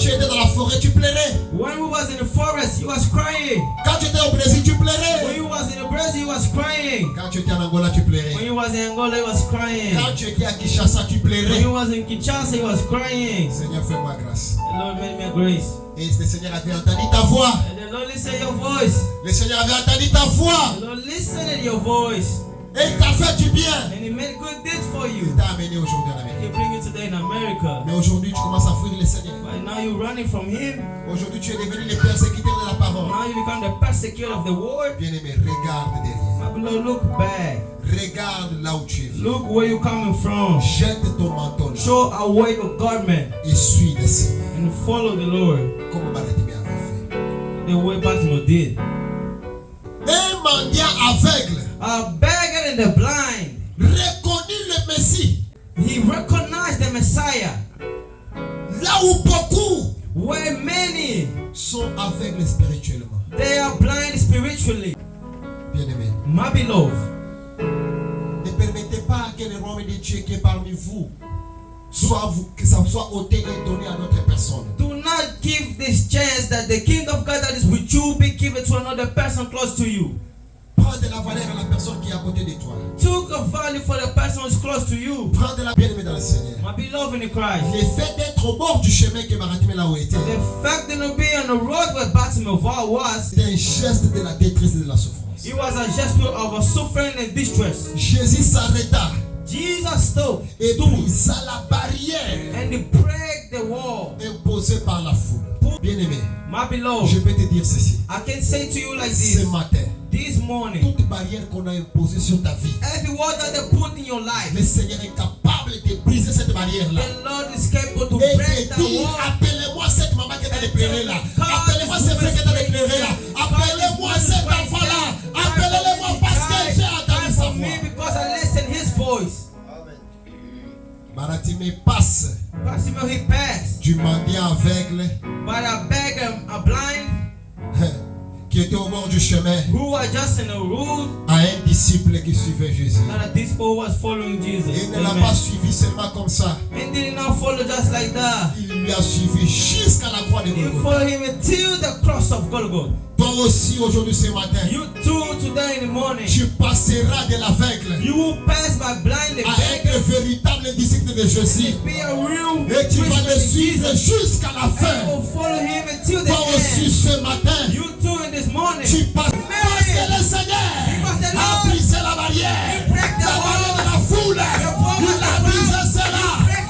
tu étais dans la forêt, tu pleurais. When we was in the forest, he was crying. Quand tu étais au Brésil, tu pleurais. When he was in the Brazil, he was crying. Quand tu étais en Angola, tu pleurais. When he was in Angola, he was crying. Quand tu étais à Kinshasa, tu When he pleurais. was in Kinshasa, he was crying. Seigneur, fais-moi grâce. The Lord made me grace. Et le Seigneur avait entendu ta voix. And the Lord listened your voice. Le Seigneur avait entendu ta voix. The Lord listened your voice. Et il t'a fait du bien. And he made good deeds for Il you. t'a amené aujourd'hui en He Amérique. bring you today in America. Mais aujourd'hui, tu commences à fuir le Seigneur. But now you're running from him. Aujourd'hui, tu es devenu le persécuteur de la parole. Now you become the persecutor of the world. Bien-aimé, regarde derrière. My beloved, look back. Regarde là où tu es. Look where you're coming from. Jette ton menton là. Show away your garment Et suis le Seigneur. and follow the Lord Comme Barthélemy avait fait. the way Baltimore did. Un mendiant aveugle A beggar and the blind. reconnut le Messie. He recognized the Messiah. Là où beaucoup Where many, sont aveugles spirituellement. they are blind spiritually. Bien-aimé, My beloved, ne permettez pas que le royaume de Dieu qui est parmi vous que ça soit ôté et donné à notre personne. do not give this chance that the kingdom of God that is with you be given to another person close to you. Prends de la valeur à la personne qui est à côté de toi. Took a value for the person who is close to you. Prends de la bien-aimée dans le Seigneur. My beloved in Christ. Le fait d'être au bord du chemin que Barthélemy là où était, The fact that to be on the road where Baltimore was, c'était un geste de la détresse et de la souffrance. it was a gesture of a suffering and distress. Jésus s'arrêta Jesus stood et brisa la barrière and he break the wall. imposée par la foule. Bien-aimé, My je beloved, peux te dire ceci. I can say to you like Ce this. matin, This morning, toute barrière qu'on a imposée sur ta vie, every word that they put in your life, le Seigneur est capable de briser cette barrière-là. the Lord is capable to Et break de that dire, wall. appelez-moi cette maman qui est dans les pleurer là. Appelez-moi cette fille qui est dans les pleurer là. Appelez-moi cet enfant-là. Appelez-moi parce que j'ai entendu sa For me, voix. because I listen his voice. Barthélemy passe Baltimore, he passed du mendiant aveugle by a beggar, a blind, qui était au bord du chemin who was just in the road, à un disciple qui suivait Jésus. and a disciple was following Jesus. Il ne l'a Amen. pas suivi seulement comme ça. And did not follow just like that. Il lui a suivi jusqu'à la croix de He Golgotha. followed him until the cross of Golgotha. Toi aussi aujourd'hui ce matin, You too today in the morning, tu passeras de l'aveugle you will pass by blind and à beggar, être véritable disciple de Jésus. be a real Et tu vas le Christian suivre Jesus. jusqu'à la And fin. will follow him until the Toi aussi end. ce matin, You too in this morning. tu passes. Parce que le Seigneur Because the a Lord brisé la barrière. He break the La barrière de wall. la foule. Il a brisé cela.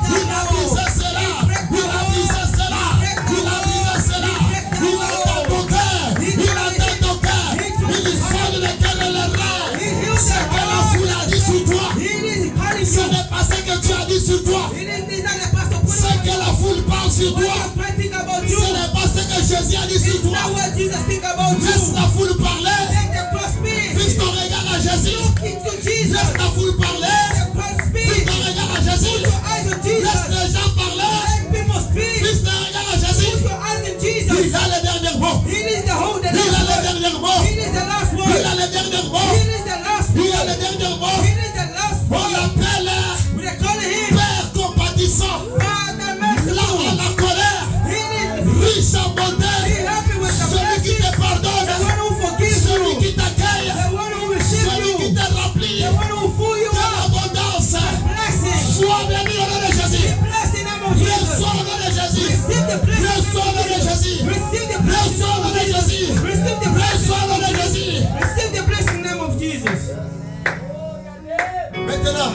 Il a brisé cela. Il a brisé cela. Il a brisé cela. Il atteint ton cœur. Il atteint ton cœur. Il sonne lequel est le rêve. Ce que la foule a dit sur toi, He is calling ce you. n'est pas ce que tu as dit sur toi. It is not the pastor putting Ce que la foule parle sur When toi, you think about you, ce n'est pas ce que Jésus a dit sur it's toi. not what Jesus think about Laisse you. la foule parler. Let the cross speak. Fixe ton regard à Jésus. Look into Jesus. Laisse la foule parler. Let the cross Fixe speak. ton regard à Jésus. Put your eyes on Laisse Jesus. les gens parler. Let people speak. Fixe ton regard à Put Jésus. your eyes on Il Jesus. a les derniers mots. He is the whole, the Il a les last word. derniers mots. He is the last Il word. a les derniers He mots. is the last Il a word. les derniers mots. He is the last On word. l'appelle We are calling him Père compatissant. Father Là où merciful. la colère, He is riche en bonté. be happy with the Celui qui blessing. te pardonne. The one who forgives Celui you. qui t'accueille. The one who receives Celui qui you. te remplit The one who fill you de up. l'abondance. Blessing. Sois béni au nom de Jésus. Bless the name of Jesus. Reçois au nom de Jésus. Receive the blessing. Reçois au nom de Jésus. Receive the Reçois au nom de Jésus. Receive the blessing. Reçois au nom de Jésus. Receive the blessing in the name of Jesus. Maintenant,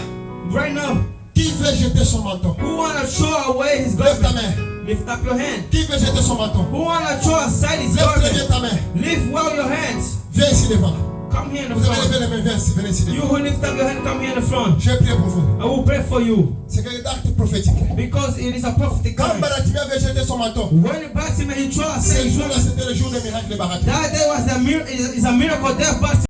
Right now, qui veut jeter son menton? who wanna throw away his Lève ta garment? main. Lift up your hand. Qui veut jeter son menton? Who wanna throw aside his Lève très bien garment? ta main. Lift well your hands. Viens ici devant. Come here in the Vous avez levé front. les mains, viens ici, venez ici You devant. who lift up your hand, come here in the front. Je prie pour vous. I will pray for you C'est un acte prophétique. because it is a prophetic Quand time. Barthélemy avait jeté son menton, When the Bartimaeus he threw aside ce his jour-là garment, c'était le jour des miracles de Barthélemy. that day was is a miracle death.